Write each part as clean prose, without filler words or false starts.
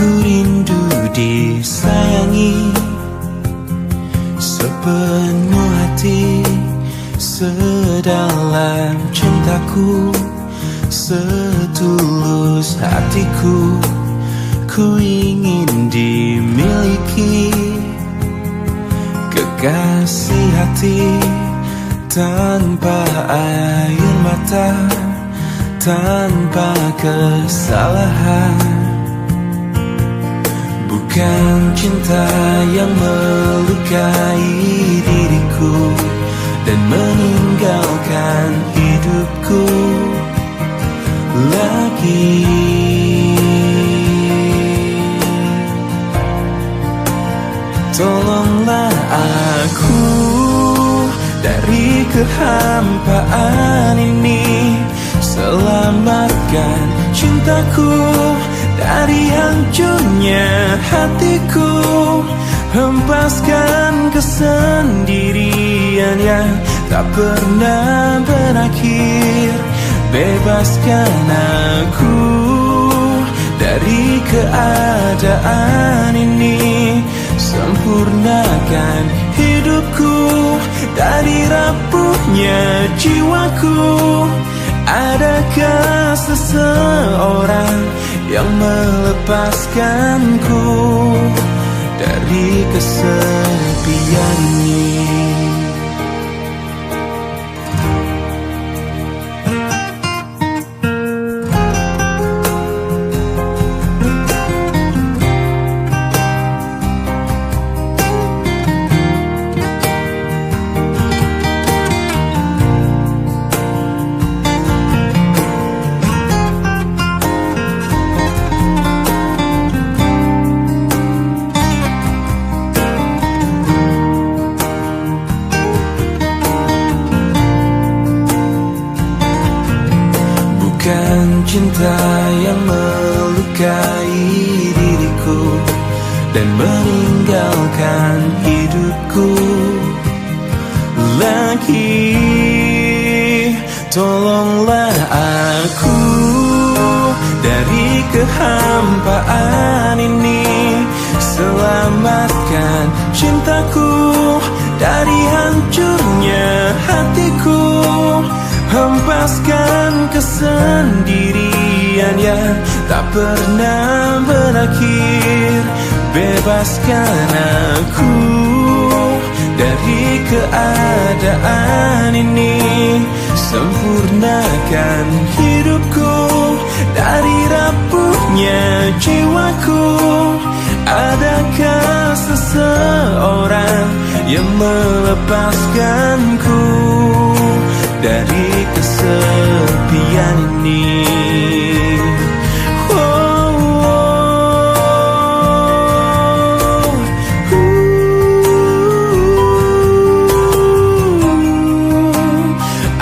Ku rindu disayangi sepenuh hati, sedalam cintaku, setulus hatiku. Ku ingin dimiliki kekasih hati, tanpa air mata, tanpa kesalahan. Bukan cinta yang melukai diriku dan meninggalkan hidupku lagi. Tolonglah aku dari kehampaan ini, selamatkan cintaku dari hancurnya hatiku. Hempaskan kesendirian yang tak pernah berakhir. Bebaskan aku dari keadaan ini, sempurnakan hidupku dari rapuhnya jiwaku. Adakah seseorang yang melepaskanku dari kesepian ini? Bukan cinta yang melukai diriku dan meninggalkan hidupku lagi. Tolonglah aku dari kehampaan ini, selamatkan cintaku dari hancurnya hatiku. Hempaskan kesendirian yang tak pernah berakhir. Bebaskan aku dari keadaan ini, sempurnakan hidupku dari rapuhnya jiwaku. Adakah seseorang yang melepaskanku dari kesepian ini?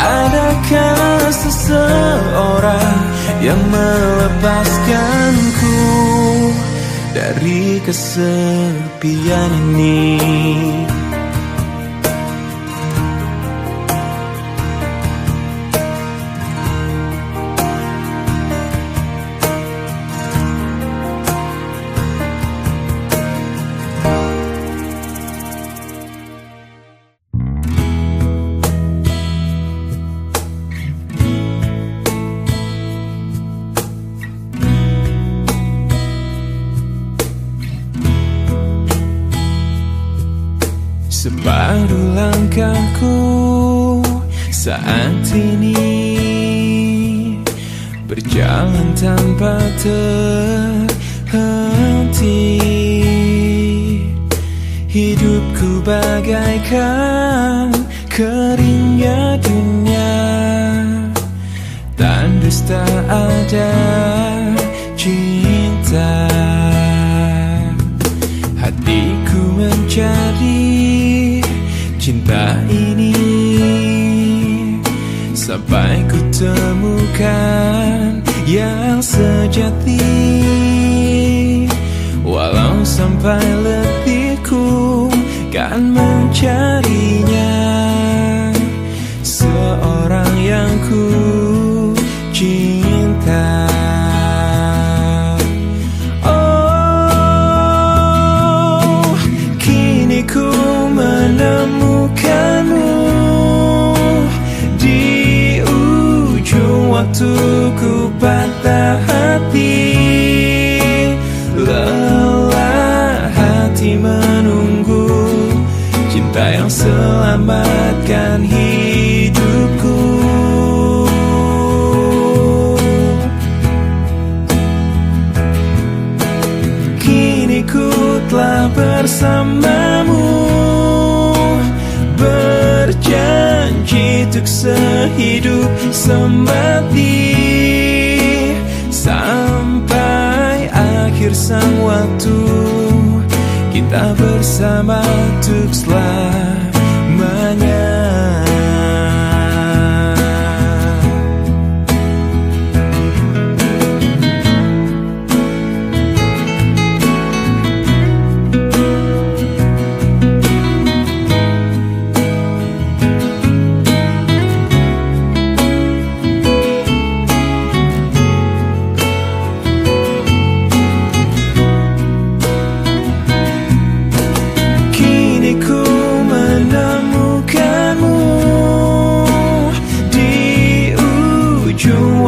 Adakah seseorang yang melepaskanku dari kesepian ini? Separuh langkahku saat ini berjalan tanpa terhenti. Hidupku bagaikan keringnya dunia, tandus tak ada cinta. Hatiku mencari cinta ini sampai ku temukan yang sejati. Walau sampai letihku kan mencarinya, seorang yang ku cinta. Oh, bersamamu, berjanji untuk sehidup semati, sampai akhir sang waktu, kita bersama untuk selamanya.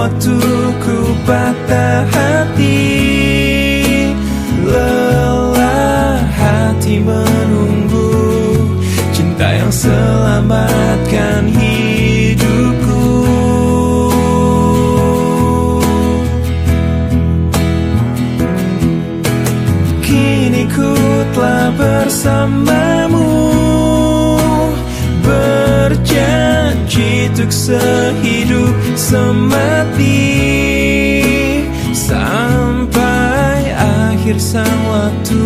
Waktuku patah hati, lelah hati menunggu cinta yang selamatkan hidupku. Kini ku telah bersamamu, berjanji untuk sehidup semati, sampai akhir sang waktu,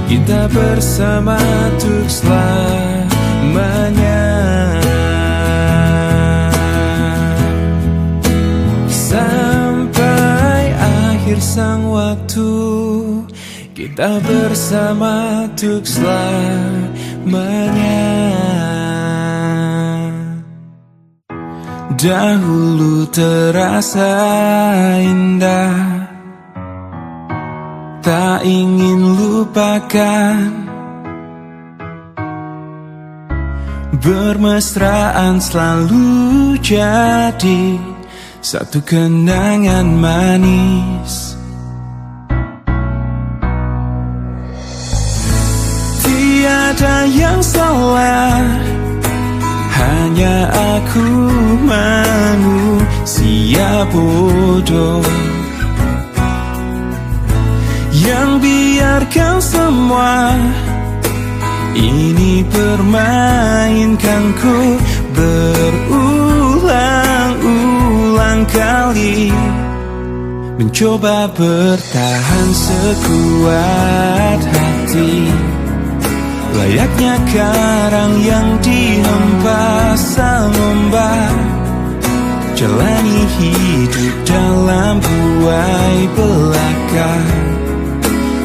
kita bersama untuk selamanya. Sampai akhir sang waktu, kita bersama untuk selamanya. Dahulu terasa indah, tak ingin lupakan, bermesraan selalu jadi satu kenangan manis. Tiada yang salah, hanya aku manusia bodoh yang biarkan semua ini permainkanku berulang-ulang kali, mencoba bertahan sekuat hati, layaknya karang yang dihempas sang ombak, jalani hidup dalam buai belaka,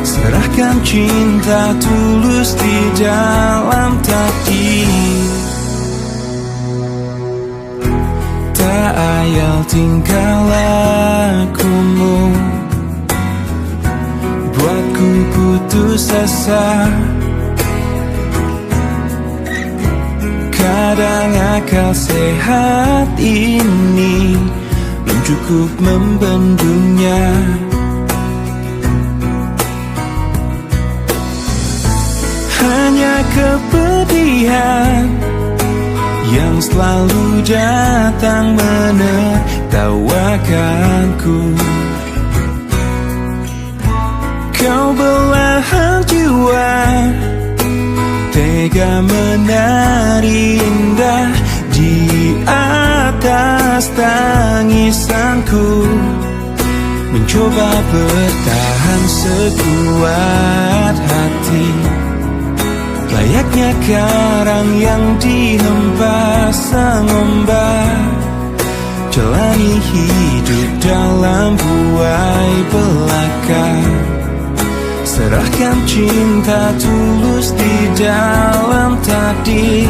serahkan cinta tulus di dalam takdir. Tak ayal tingkah lakumu, buatku putus asa. Kadang akal sehat ini belum cukup membendungnya. Hanya kepedihan yang selalu datang menertawakanku. Kau belahan jiwa, tega menari indah di atas tangisanku, mencoba bertahan sekuat hati, layaknya karang yang dihempas sang ombak, jalani hidup dalam buai belaka, serahkan cinta tulus di dalam takdir.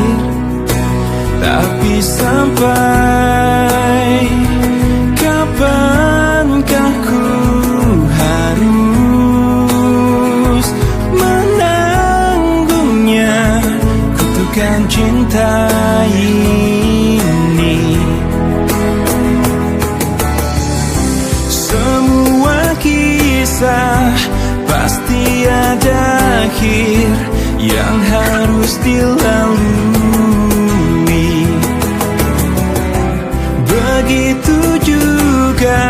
Tapi sampai kapankah ku harus menanggungnya kutukan cinta ini? Semua kisah pasti ada akhir yang harus dilalui. Begitu juga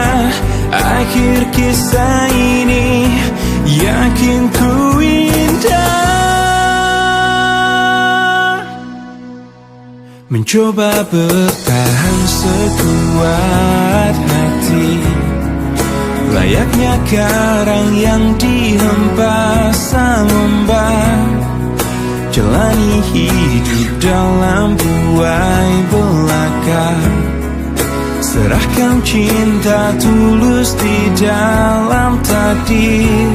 akhir kisah ini, yakin ku indah. mencoba bertahan sekuat hati, layaknya karang yang dihempas ombak, jalani hidup dalam buai belaka. Serahkan cinta tulus di dalam takdir.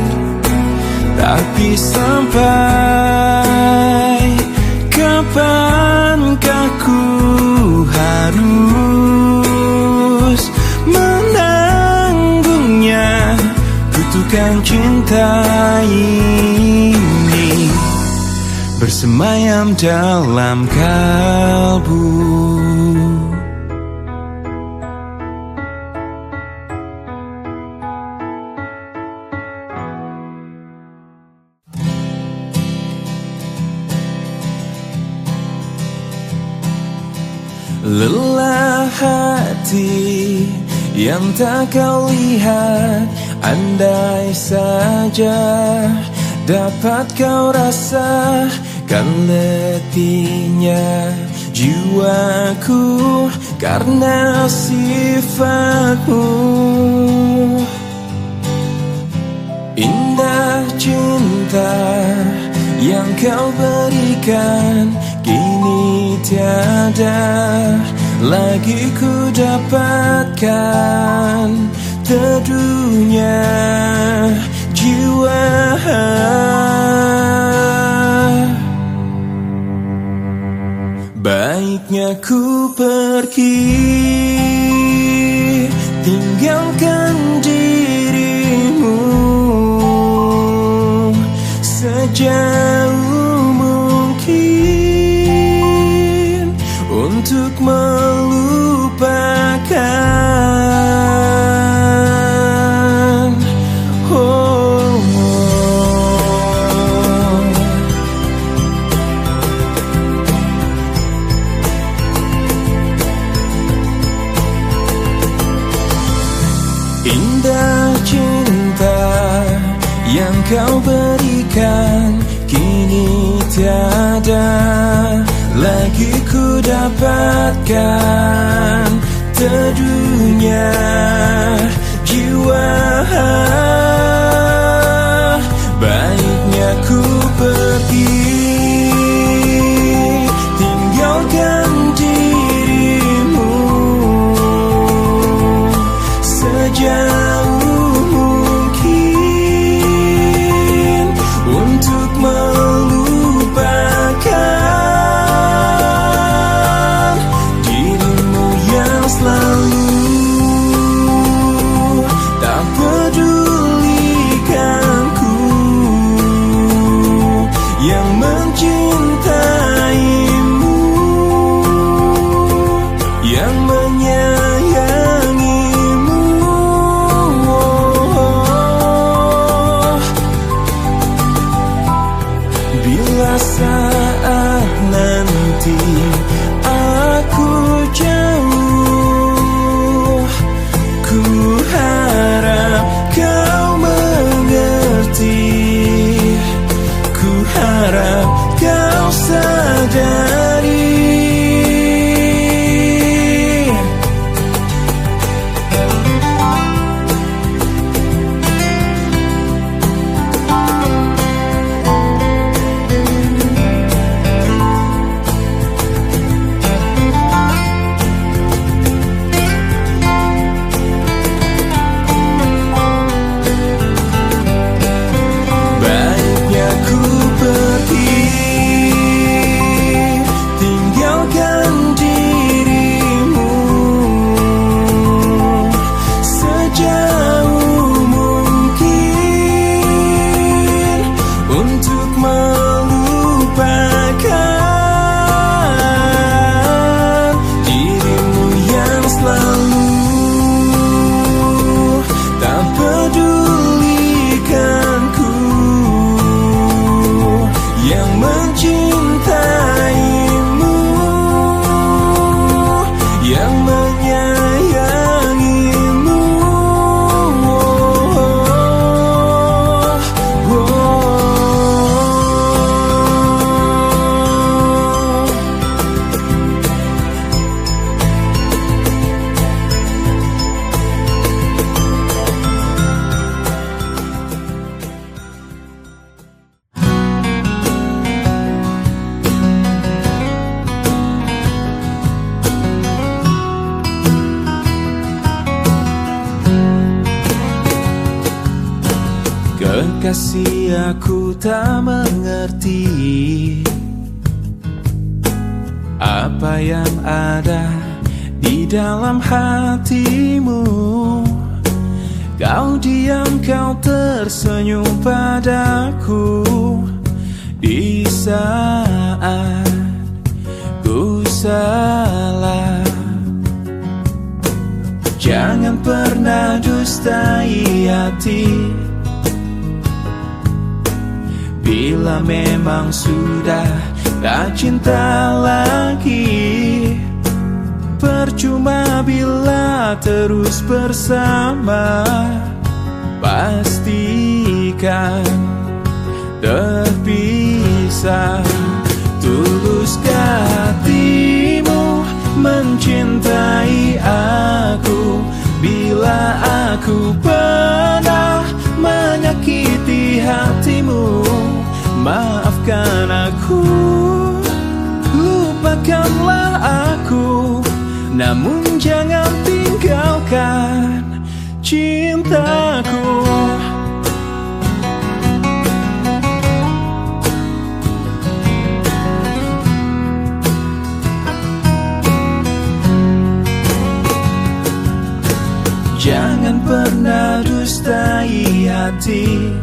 Tapi sampai kapankah ku harus menanggungnya, kutukan cinta ini bersemayam dalam kalbu. Lelah hati yang tak kau lihat, andai saja dapat kau rasakan letihnya jiwaku karena sifatmu. Indah cinta yang kau berikan kini tiada lagi ku dapatkan teduhnya jiwa. Baiknya ku pergi, tinggalkan dirimu sejauh mungkin untuk melupakan. Oh, indah cinta yang kau berikan kini tiada lagi ku dapatkan teduhnya jiwa. Baiknya ku pergi, tinggalkan dirimu sejauh mungkin untuk melupakan dirimu yang selalu tak pedulikanku, yang Kekasih, aku tak mengerti apa yang ada di dalam hatimu. Kau diam, kau tersenyum padaku di saat ku salah. Jangan pernah dustai hati. Bila memang sudah tak cinta lagi, percuma bila terus bersama. Pastikan terpisah. Tuluskah hatimu mencintai aku? Bila aku pernah menyakiti hatimu, maafkan aku, lupakanlah aku, namun jangan tinggalkan cintaku. Jangan pernah dustai hati.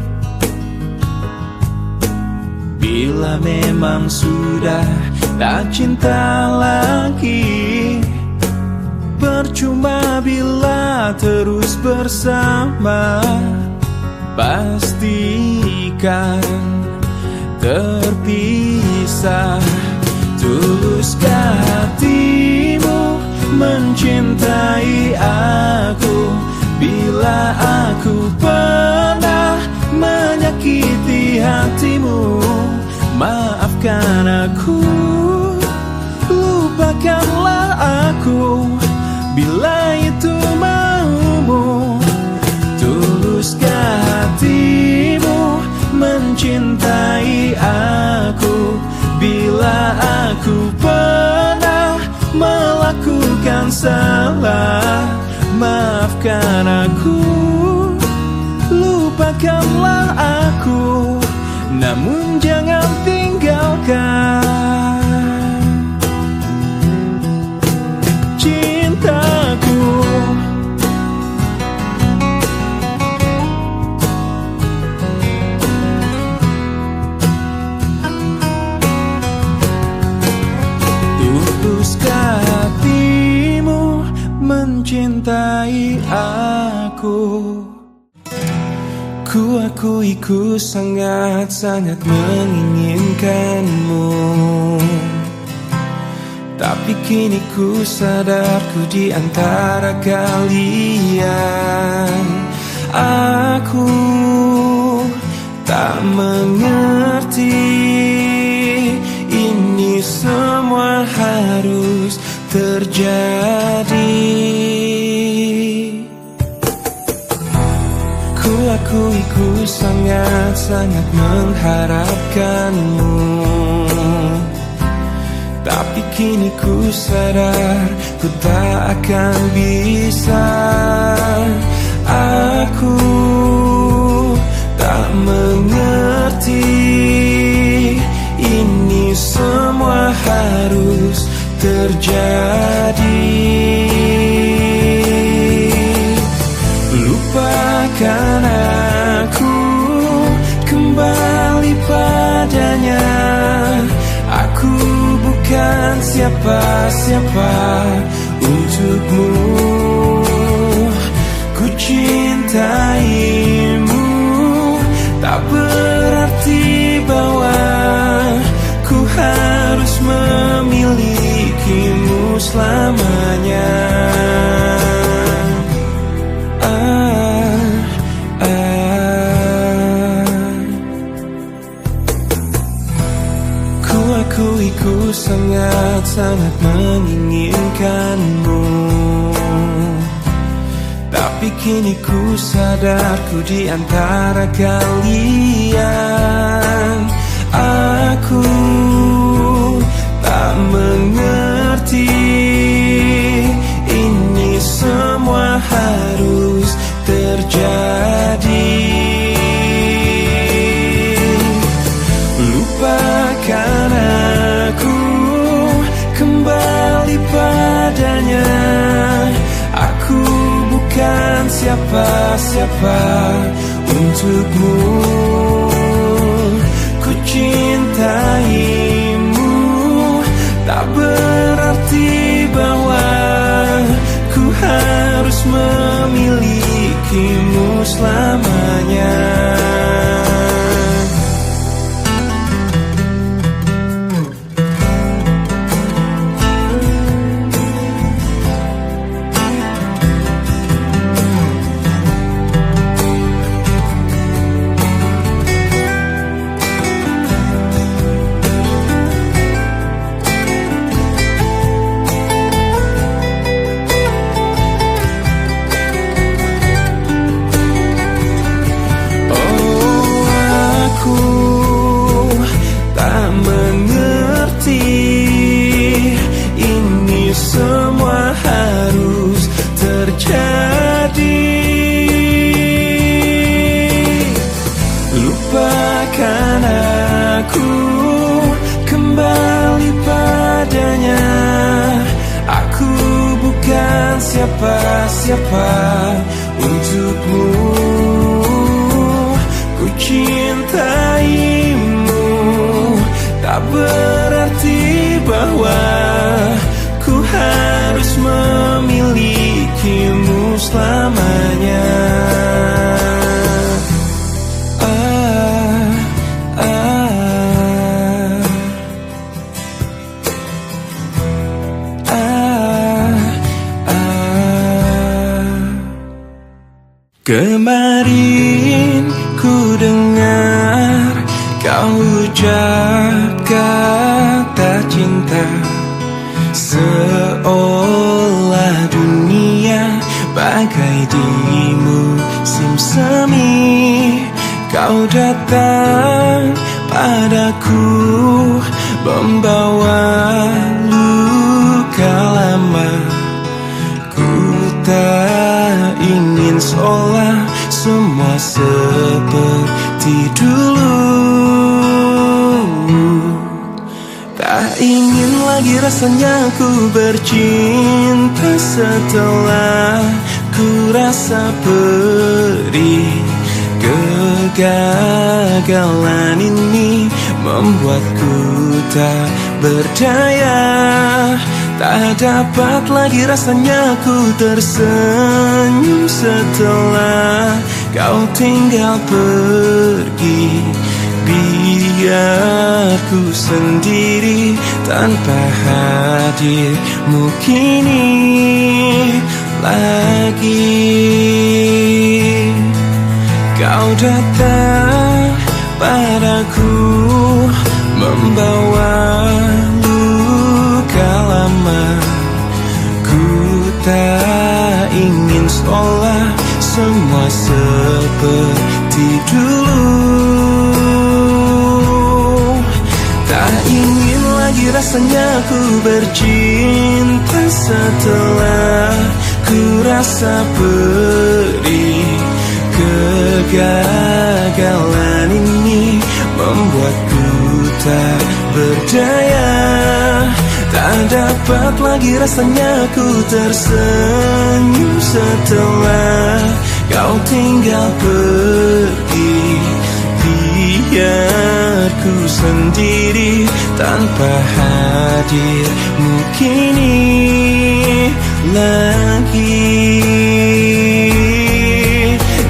Bila memang sudah tak cinta lagi, percuma bila terus bersama. Pastikan terpisah. Tuluskah hatimu mencintai aku? Bila aku pernah menyakiti hatimu, maafkan aku, lupakanlah aku, bila itu maumu. Tuluskah hatimu mencintai aku? Bila aku pernah melakukan salah, maafkan aku, lupakanlah aku, namun jangan tinggalkan cintaku. Tuluskah hatimu mencintai aku? Ku akui ku sangat-sangat menginginkanmu, tapi kini ku sadar ku di antara kalian. Aku tak mengerti ini semua harus terjadi. Ku akui ku sangat-sangat mengharapkanmu, tapi kini ku sadar ku tak akan bisa. Aku tak mengerti ini semua harus terjadi. Lupakan aku, kembali padanya. Aku bukan siapa-siapa untukmu. Ku cintaimu, tak berarti bahwa ku harus memilikimu selamanya. Ku sangat-sangat menginginkanmu, tapi kini ku sadar ku di antara kalian. Aku tak mengerti ini semua harus terjadi. siapa-siapa untukmu. Ku cintaimu, tak berarti bahwa ku harus memilikimu selamanya. Lupakan aku, kembali padanya. Aku bukan siapa-siapa untukmu. Ku cintaimu, tak berarti bahwa ku harus memilikimu selamanya. Kemarin ku dengar kau ucap kata cinta, seolah dunia bagai di musim semi. Kau datang padaku membawa luka lama. Ku tak ingin seolah semua seperti dulu. Tak ingin lagi rasanya ku bercinta setelah ku rasa perih. Kegagalan ini membuatku tak berdaya. Tak dapat lagi rasanya ku tersenyum setelah kau tinggal pergi. Biar ku sendiri tanpa hadirmu kini lagi. Kau datang padaku membawa luka lama. Ku tak ingin seolah semua seperti dulu. Tak ingin lagi rasanya ku bercinta setelah ku rasa perih. Kegagalan ini membuatku tak berdaya. Tak dapat lagi rasanya ku tersenyum setelah kau tinggal pergi. Biar ku sendiri tanpa hadirmu kini lagi.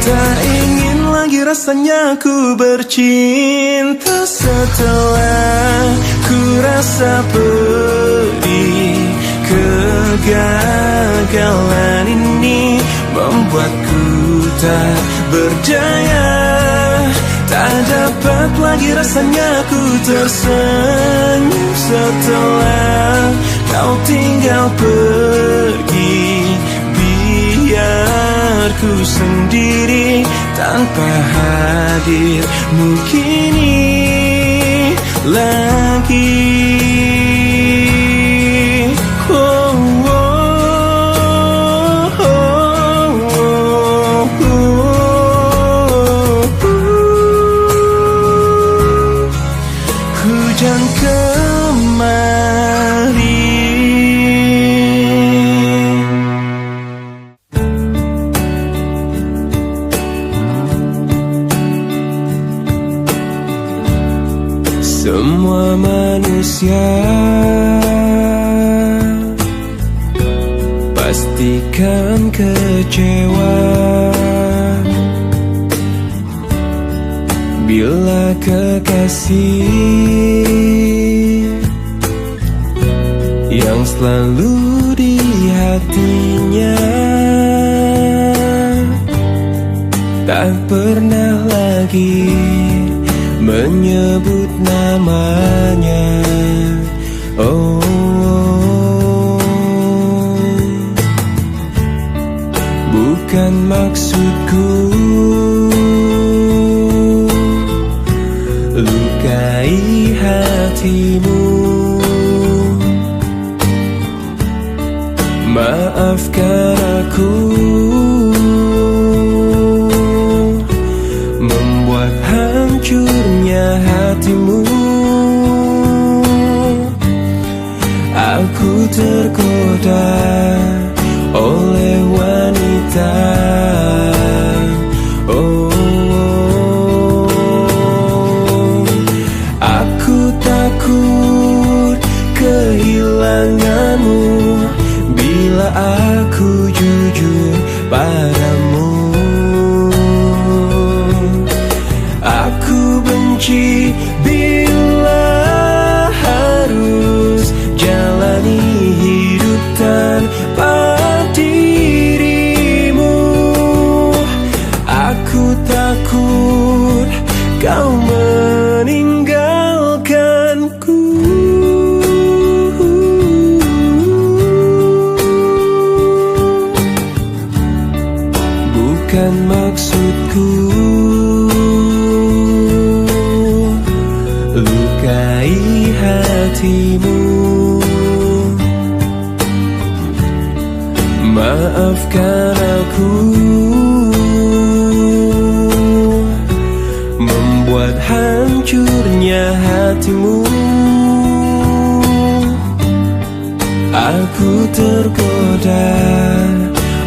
Tak ingin lagi rasanya ku bercinta setelah ku rasa perih. Kegagalan ini membuatku tak berdaya. Tak dapat lagi rasanya ku tersenyum setelah kau tinggal pergi. Biar ku sendiri tanpa hadirmu kini lagi. Oh, oh, oh, oh, oh, hujan kemari. semua manusia pastikan kecewa bila kekasih yang selalu di hatinya tak pernah lagi menyebut namanya. Oh, bukan maksudku lukai hatimu. Maafkan aku membuat hancurnya hatimu. Aku tergoda oleh wanita. Oh, aku takut kehilanganmu bila aku jujur padamu. Aku benci bila harus jalani hidup tanpa dirimu. Aku takut kau meninggalkanku. Bukan maksudku lukai hatimu. Maafkan aku membuat hancurnya hatimu. Aku tergoda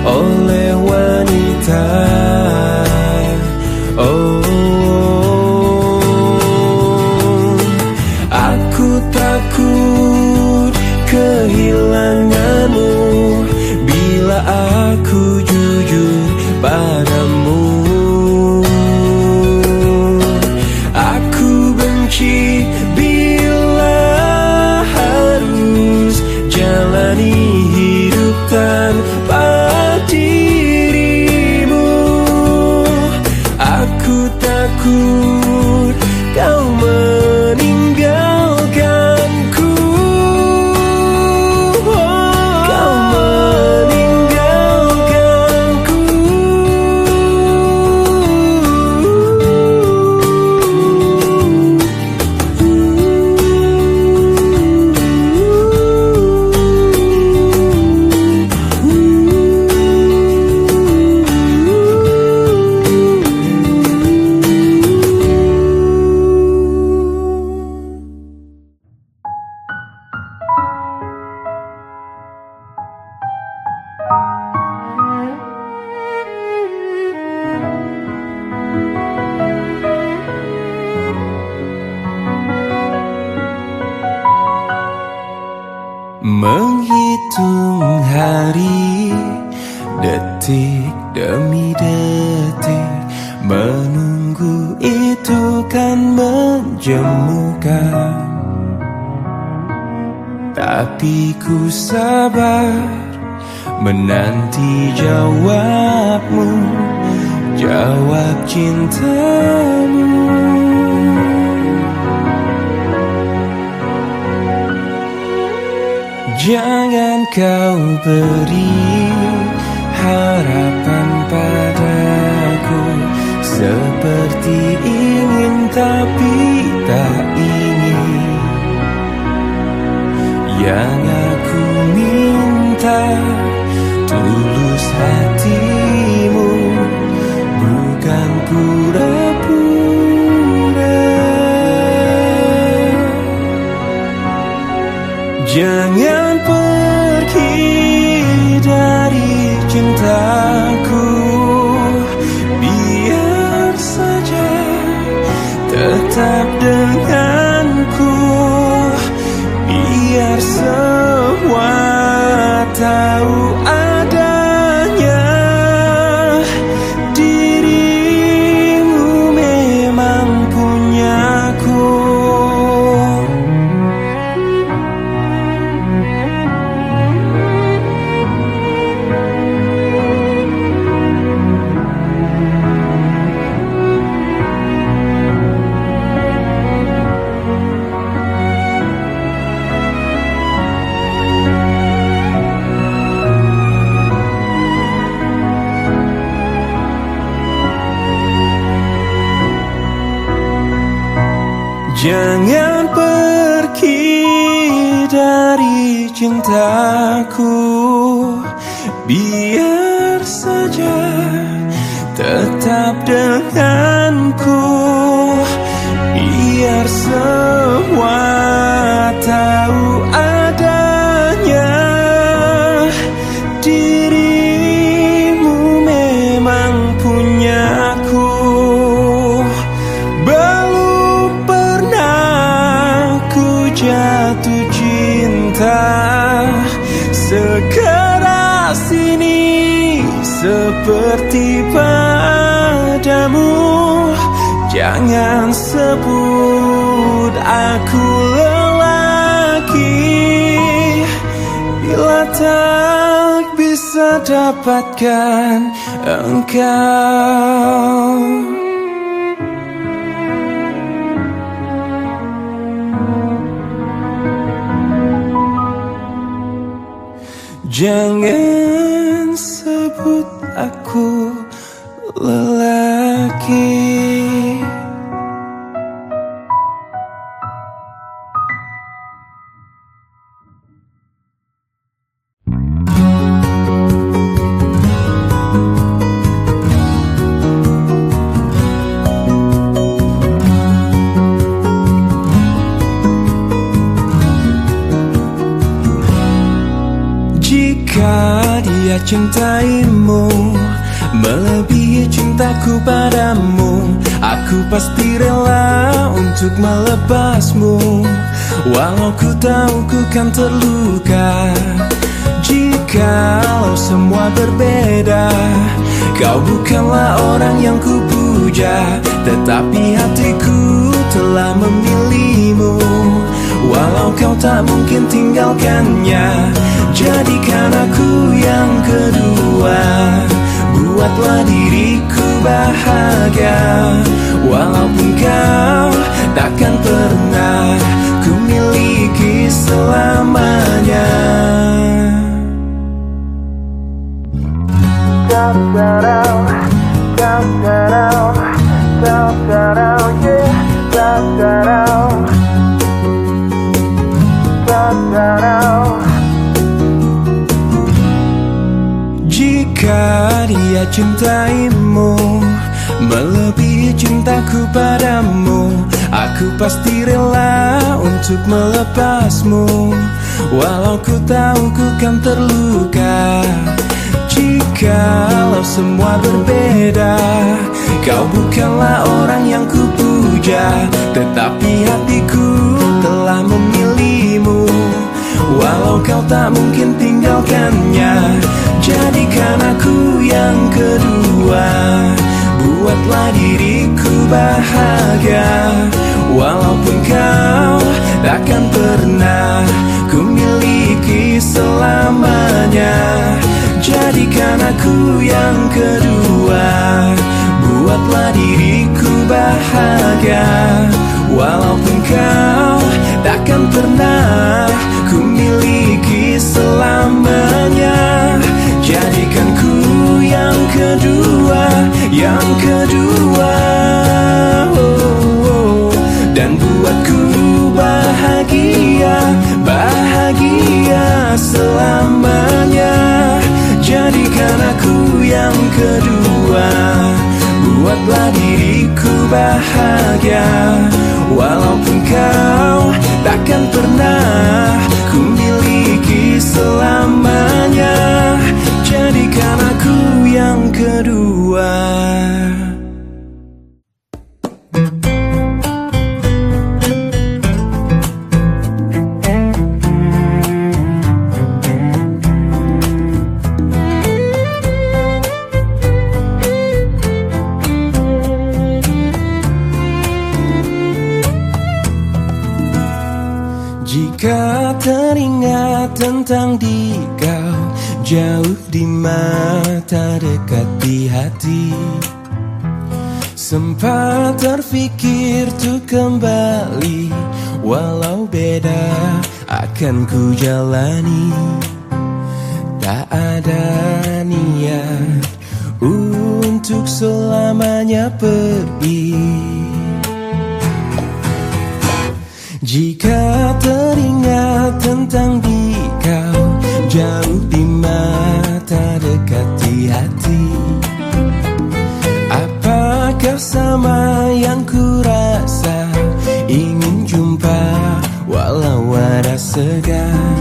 oleh wanita. Oh, aku takut kehilanganmu bila aku jujur padamu. Aku benci bila harus jalani hidup tanpa dirimu. Aku takut kau meninggalkanku. Kau meninggalkanku. Menghitung hari, detik demi detik, menunggu itu kan menjemukan. Tapi ku sabar menanti jawabmu, jawab cintamu. Jangan kau beri harapan padaku, seperti ingin tapi tak ingin. Yang aku minta tulus hatimu, bukan pura-pura. Jangan pergi dari cintaku, biar saja tetap denganku. tahu adanya dirimu memang punyaku. Jangan pergi dari cintaku, biar saja tetap denganku, biar semua tahu adanya dirimu memang punyaku. Jatuh cinta sekeras ini seperti padamu. Jangan sebut aku lelaki bila tak bisa dapatkan engkau. Jangan sebut aku lelaki. Jika dia cintaimu melebihi cintaku padamu, aku pasti rela untuk melepasmu, walau ku tahu ku kan terluka. Jikalau semua berbeda, kau bukanlah orang yang ku puja, tetapi hatiku telah memilihmu. Walau kau tak mungkin tinggalkannya, jadikan aku yang kedua. Buatlah diriku bahagia, walaupun kau takkan pernah ku miliki selamanya. Jika dia cintaimu melebihi cintaku padamu, aku pasti rela untuk melepasmu, walau ku tahu ku kan terluka. Jikalau semua berbeda, kau bukanlah orang yang ku puja, tetapi hatiku telah memilihmu. Walau kau tak mungkin tinggalkannya, jadikan aku yang kedua. Buatlah diriku bahagia, walaupun kau takkan pernah ku miliki selamanya. Jadikan aku yang kedua. Buatlah diriku bahagia, walaupun kau takkan pernah ku miliki selamanya. Jadikan ku yang kedua, yang kedua, dan buatku bahagia, bahagia selamanya. Jadikan aku yang kedua. Buatlah diriku bahagia, walaupun kau takkan pernah ku miliki selamanya. Jadikan aku yang kedua. Jika teringat tentang kau, jauh di mata, dekat di hati, sempat terfikir untuk kembali, walau beda akan ku jalani. Tak ada niat untuk selamanya pergi. Jika teringat tentang kau, jauh di mata, dekat di hati, apakah sama yang ku rasa? Ingin jumpa walau ada segan.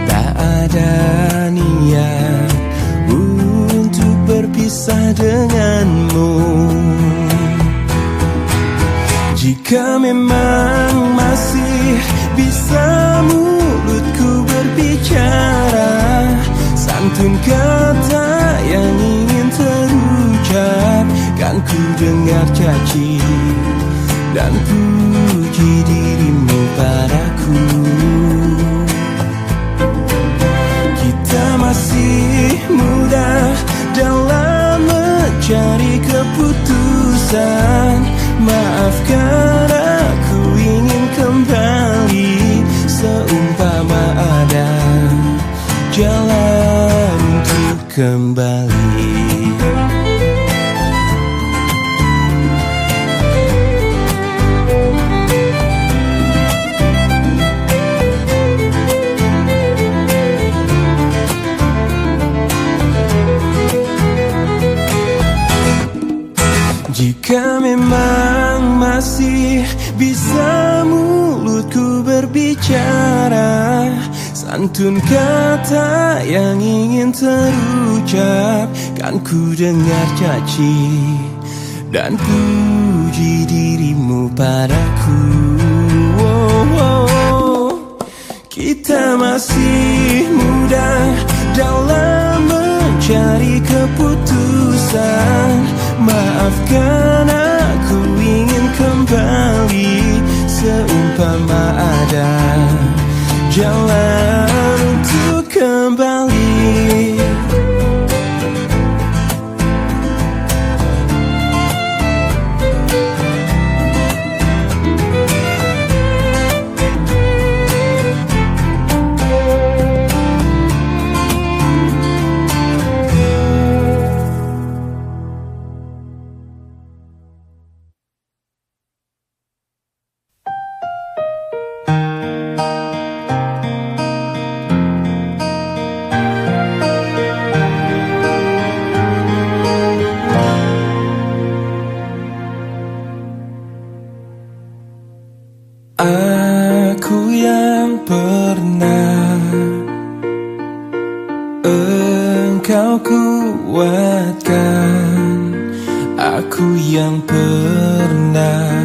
Tak ada niat untuk berpisah denganmu. Jika memang masih bisa mulutku berbicara, santun kata yang ingin terucap, kan ku dengar caci dan puji dirimu padaku. Kita masih muda dalam mencari keputusan. Maafkan aku ingin kembali, seumpama ada jalan untuk kembali. Jika memang masih bisa mulutku berbicara, santun kata yang ingin terucap, kan ku dengar caci dan puji dirimu padaku. Kita masih muda dalam mencari keputusan. Maafkan aku ingin kembali, seumpama ada jalan untuk kembali. Aku yang pernah engkau kuatkan, aku yang pernah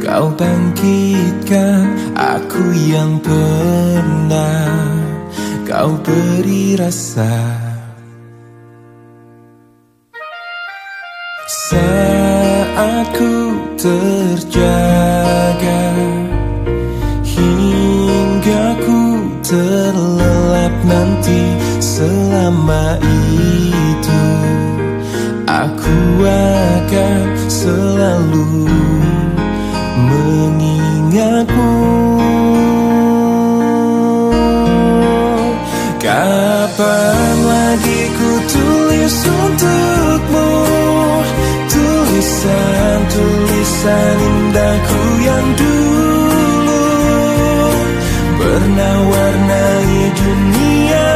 kau bangkitkan, aku yang pernah kau beri rasa. Saat ku terjaga hingga ku terlelap nanti, selama itu aku akan selalu mengingatmu. Kapan lagi ku tulis untukmu tulisan-tulisan indahku yang dulu pernah warnai dunia.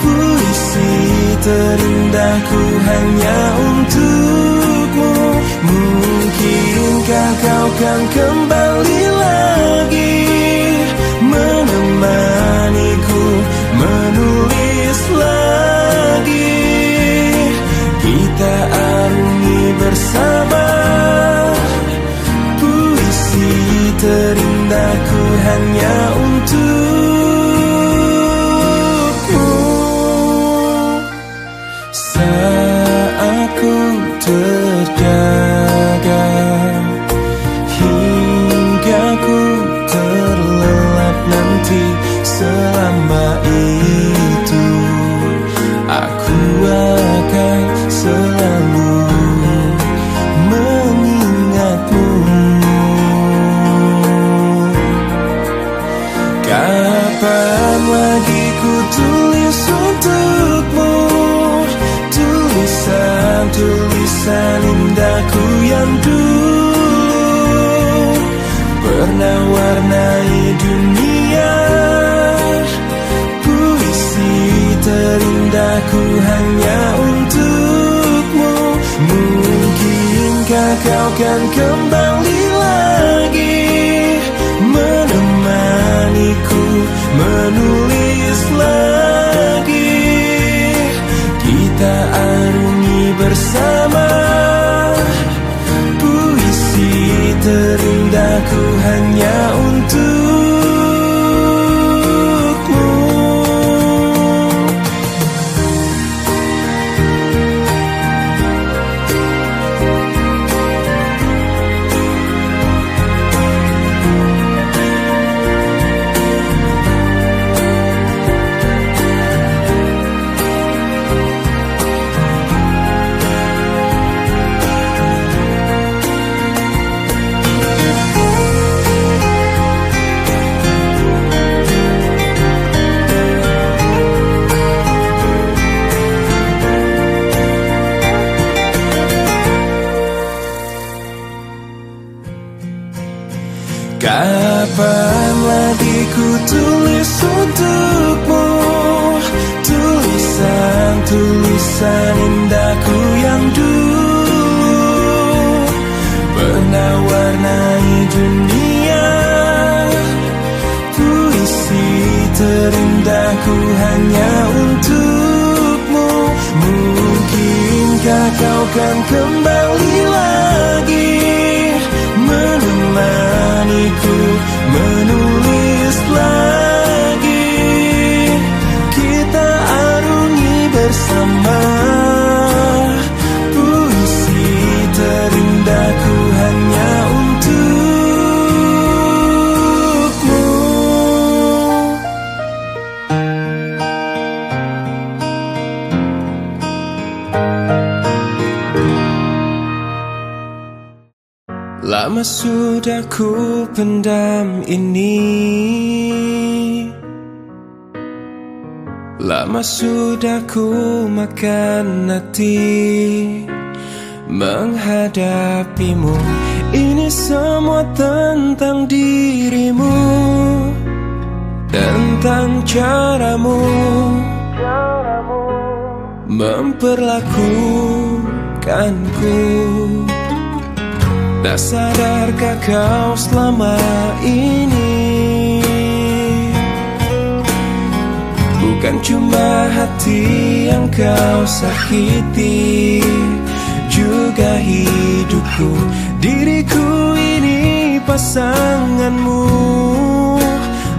Puisi terindahku hanya untukmu. Mungkinkah kau kan kembali lagi menemaniku menulis lagi. Kita arungi bersama puisi terindahku hanya untukmu. Saat ku terjaga hingga ku yang dulu pernah warnai dunia. Puisi terindahku hanya untukmu. Mungkinkah kau kan kembali lagi menemaniku menulis lagi. Kita arungi bersama puisi terindahku hanya untukmu. Kapan lagi ku tulis untukmu tulisan-tulisan indahku yang dulu pernah warnai dunia. Puisi terindahku hanya untukmu. Mungkinkah kau kan kembali lagi menemaniku menulis lagi. Kita arungi bersama puisi terindahku hanya untukmu. Lama sudah ku pendam ini, lama sudah ku makan hati menghadapimu. Ini semua tentang dirimu, tentang caramu memperlakukanku. Tak sadarkah kau selama ini bukan cuma hati yang kau sakiti, juga hidupku. Diriku ini pasanganmu,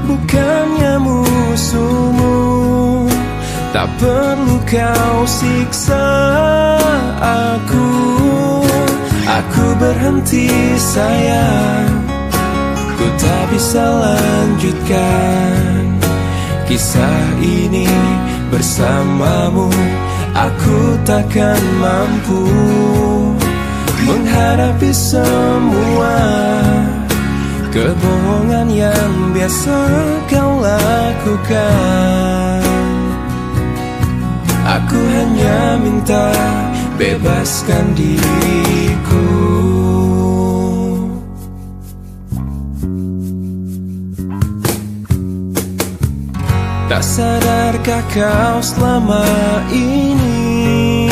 bukannya musuhmu. Tak perlu kau siksa aku. Aku berhenti sayang, ku tak bisa lanjutkan kisah ini bersamamu. Aku takkan mampu menghadapi semua kebohongan yang biasa kau lakukan. Aku hanya minta bebaskan diriku. Tak sadarkah kau selama ini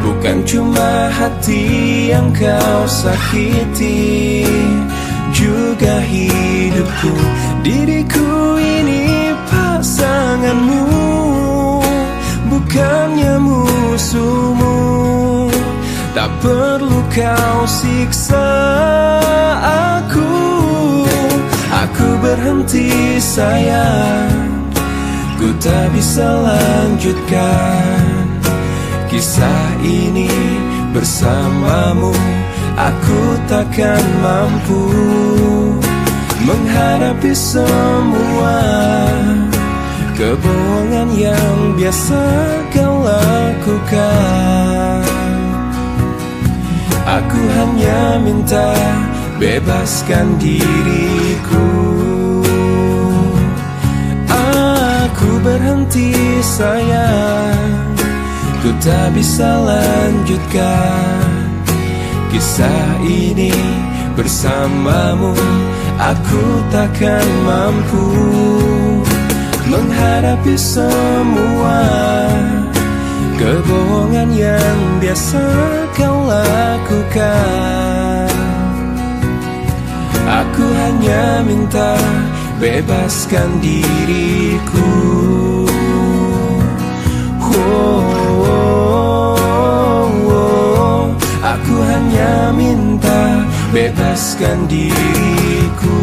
bukan cuma hati yang kau sakiti, juga hidupku. Diriku ini pasanganmu, bukannya musuhmu. Tak perlu kau siksa aku. Aku berhenti sayang, ku tak bisa lanjutkan kisah ini bersamamu. Aku takkan mampu menghadapi semua kebohongan yang biasa kau lakukan. Aku hanya minta bebaskan diriku. Aku berhenti sayang, ku tak bisa lanjutkan kisah ini bersamamu. Aku takkan mampu menghadapi semua kebohongan yang biasa kau lakukan. Aku hanya minta bebaskan diriku. Aku hanya minta bebaskan diriku.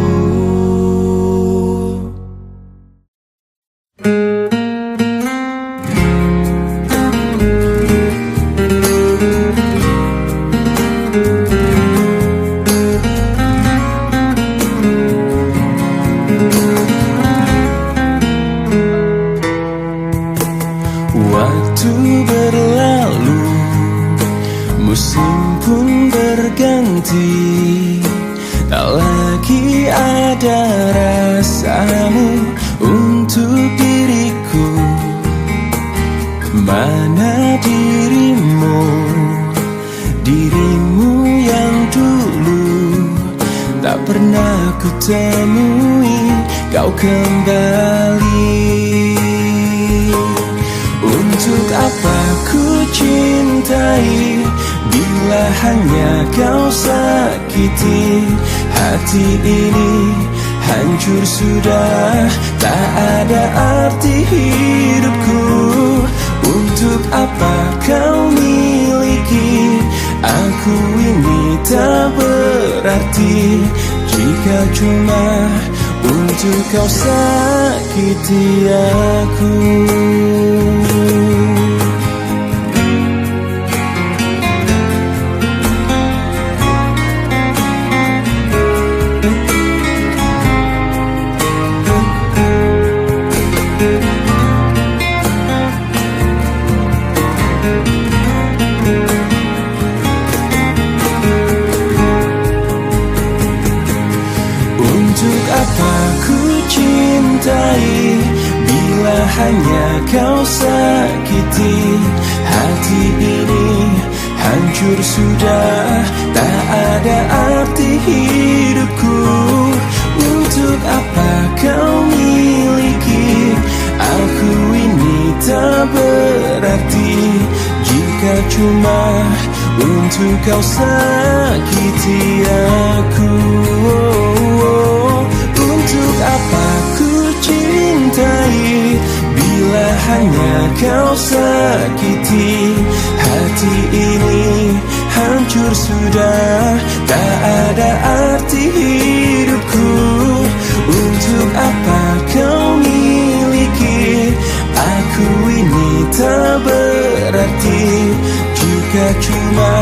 Waktu berlalu, musim pun berganti, tak lagi ada rasamu untuk diriku. Mana dirimu, dirimu yang dulu tak pernah ku temui, kau kembali. Untuk apa ku cintai bila hanya kau sakiti? Hati ini hancur sudah, tak ada arti hidupku. Untuk apa kau miliki aku ini tak berarti jika cuma untuk kau sakiti aku. Untuk apa ku cintai bila hanya kau sakiti? Hati ini hancur sudah, tak ada arti hidupku. Untuk apa kau miliki aku ini tak berarti jika cuma untuk kau sakiti aku. Untuk apa ku cintai bila hanya kau sakiti? Hati ini hancur sudah, tak ada arti hidupku. Untuk apa kau miliki aku ini tak berarti jika cuma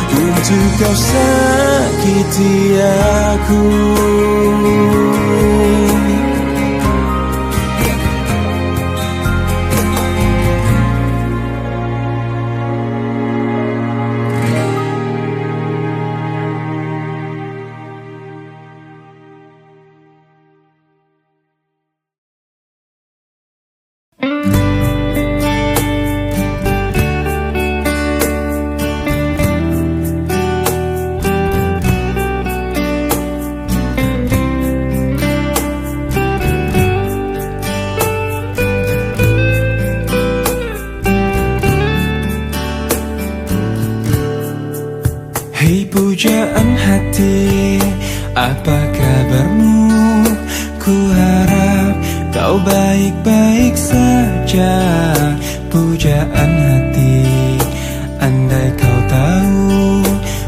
untuk kau sakiti aku. Hei pujaan hati, apa kabarmu? Ku harap kau baik-baik saja. Pujaan hati, andai kau tahu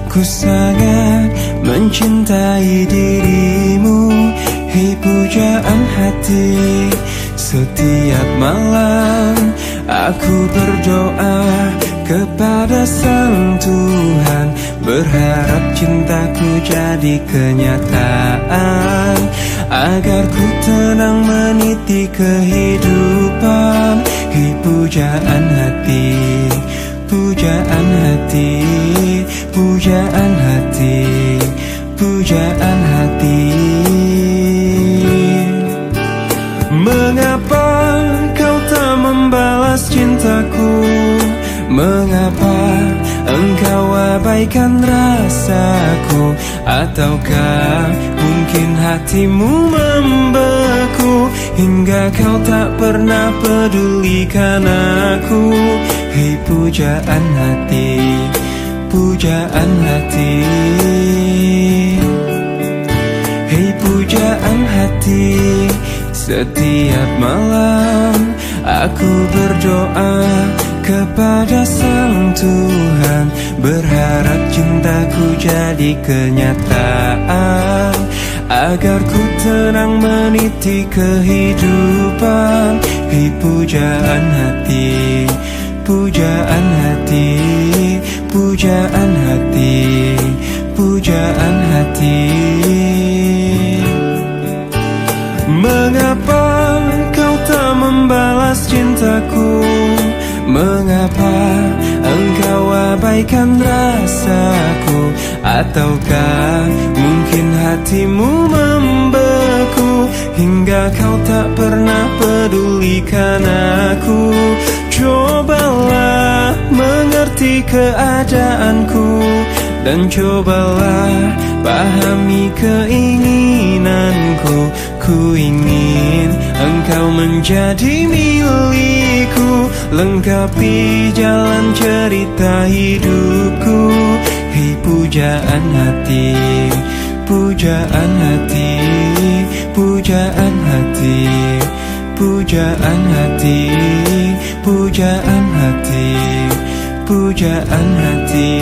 ku sangat mencintai dirimu. Hei pujaan hati, setiap malam aku berdoa kepada Sang Tuhan, berharap cintaku jadi kenyataan, agar ku tenang meniti kehidupan. Hei pujaan hati, pujaan hati, pujaan hati, pujaan hati. Mengapa kau tak membalas cintaku? Mengapa engkau abaikan rasaku? Ataukah mungkin hatimu membeku hingga kau tak pernah pedulikan aku? Hei pujaan hati, pujaan hati. Hei pujaan hati, setiap malam aku berdoa kepada Sang Tuhan, berharap cintaku jadi kenyataan, agar ku tenang meniti kehidupan. Hei pujaan hati, pujaan hati, pujaan hati, pujaan hati. Mengapa kau tak membalas cintaku? Mengapa engkau abaikan rasaku? Ataukah mungkin hatimu membeku hingga kau tak pernah pedulikan aku? Cobalah mengerti keadaanku dan cobalah pahami keinginanku. Ku ingin engkau menjadi milikku, lengkapi jalan cerita hidupku. Hei pujaan hati, pujaan hati, pujaan hati, pujaan hati, pujaan hati, pujaan hati.